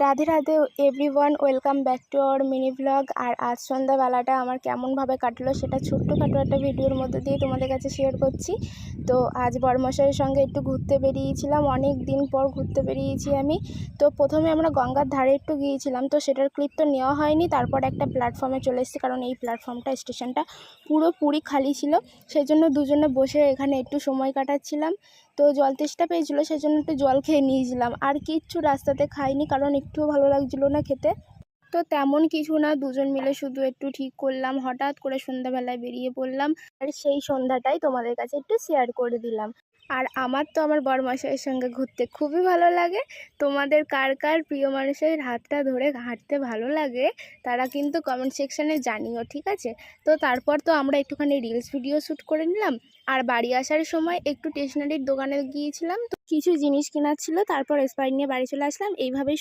Radhe Radhe everyone, welcome back to our mini blog. আর আজ সন্ধ্যাবেলাটা আমার কেমনভাবে কাটলো সেটা ছোট্টখাটো একটা ভিডিওর মধ্যে দিয়ে তোমাদের কাছে শেয়ার করছি। তো আজ বড়মশাইয়ের সঙ্গে একটু ঘুরতে বেরিয়েছিলাম, অনেক দিন পর ঘুরতে বেরিয়েছি আমি। তো প্রথমে আমরা গঙ্গার ধারে একটু গিয়েছিলাম, তো সেটার ক্লিপ তো নেওয়া হয়নি। তারপর একটা প্ল্যাটফর্মে চলে এসেছি, কারণ এই প্ল্যাটফর্মটা স্টেশনটা পুরোপুরি খালি ছিল, সেই জন্য দুজনে বসে এখানে একটু সময় কাটাচ্ছিলাম। তো জল তেষ্টা পেয়েছিলো, সেই জন্য একটু জল খেয়ে নিয়েছিলাম, আর কিচ্ছু রাস্তাতে খাইনি, কারণ একটুও ভালো লাগছিলো না খেতে। তো তেমন কিছু না, দুজন মিলে শুধু একটু ঠিক করলাম, হঠাৎ করে সন্ধ্যাবেলায় বেরিয়ে পড়লাম, আর সেই সন্ধ্যাটাই তোমাদের কাছে একটু শেয়ার করে দিলাম। আর আমার তো আমার বরমশাইয়ের সঙ্গে ঘুরতে খুবই ভালো লাগে। তোমাদের কার কার প্রিয় মানুষের হাতটা ধরে হাঁটতে ভালো লাগে তারা কিন্তু কমেন্ট সেকশানে জানিও, ঠিক আছে? তো তারপর তো আমরা একটুখানি রিলস ভিডিও শ্যুট করে নিলাম, আর বাড়ি আসার সময় একটু স্টেশনারির দোকানে গিয়েছিলাম, তো কিছু জিনিস কেনার ছিল, তারপর স্প্রাইট নিয়ে বাড়ি চলে আসলাম। এইভাবেই